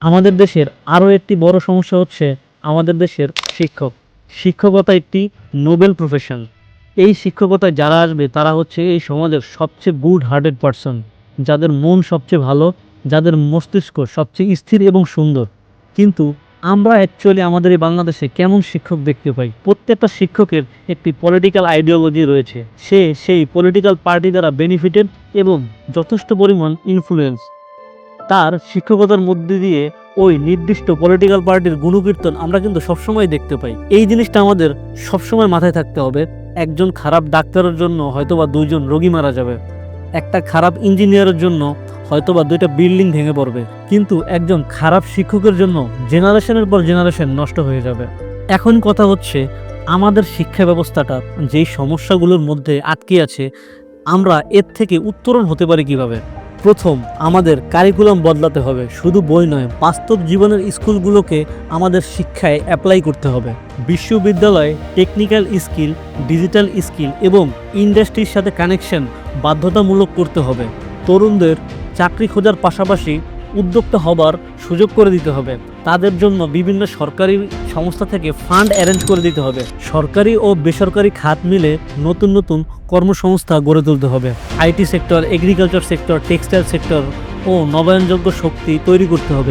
আমাদের দেশের আরও একটি বড় সমস্যা হচ্ছে আমাদের দেশের শিক্ষক। শিক্ষকতা একটি নোবেল প্রফেশন। এই শিক্ষকতায় যারা আসবে তারা হচ্ছে এই সমাজের সবচেয়ে গুড হার্টেড পারসন, যাদের মন সবচেয়ে ভালো, যাদের মস্তিষ্ক সবচেয়ে স্থির এবং সুন্দর। কিন্তু আমরা অ্যাকচুয়ালি আমাদের এই বাংলাদেশে কেমন শিক্ষক দেখতে পাই? প্রত্যেকটা শিক্ষকের একটি পলিটিক্যাল আইডিওলজি রয়েছে। সে সেই পলিটিক্যাল পার্টি দ্বারা বেনিফিটেড এবং যথেষ্ট পরিমাণ ইনফ্লুয়েন্স। তার শিক্ষকতার মধ্যে দিয়ে ওই নির্দিষ্ট পলিটিক্যাল পার্টির গুণকীর্তন আমরা কিন্তু সবসময় দেখতে পাই। এই জিনিসটা আমাদের সবসময় মাথায় থাকতে হবে। একজন খারাপ ডাক্তারের জন্য হয়তোবা 2জন রোগী মারা যাবে, একটা খারাপ ইঞ্জিনিয়ারের জন্য হয়তোবা 2টা বিল্ডিং ভেঙে পড়বে, কিন্তু একজন খারাপ শিক্ষকের জন্য জেনারেশনের পর জেনারেশন নষ্ট হয়ে যাবে। এখন কথা হচ্ছে, আমাদের শিক্ষা ব্যবস্থাটা যেই সমস্যাগুলোর মধ্যে আটকে আছে, আমরা এর থেকে উত্তরণ হতে পারি কিভাবে? প্রথম, আমাদের কারিকুলাম বদলাতে হবে। শুধু বই নয়, বাস্তব জীবনের স্কুলগুলোকে আমাদের শিক্ষায় অ্যাপ্লাই করতে হবে। বিশ্ববিদ্যালয়ে টেকনিক্যাল স্কিল, ডিজিটাল স্কিল এবং ইন্ডাস্ট্রির সাথে কানেকশন বাধ্যতামূলক করতে হবে। তরুণদের চাকরি খোঁজার পাশাপাশি উদ্যোক্তা হবার সুযোগ করে দিতে হবে। তাদের জন্য বিভিন্ন সরকারি সংস্থা থেকে ফান্ড অ্যারেঞ্জ করে দিতে হবে। সরকারি ও বেসরকারি খাত মিলে নতুন নতুন কর্মসংস্থা গড়ে তুলতে হবে। IT sector, agriculture sector, textile sector ও নবায়নযোগ্য শক্তি তৈরি করতে হবে।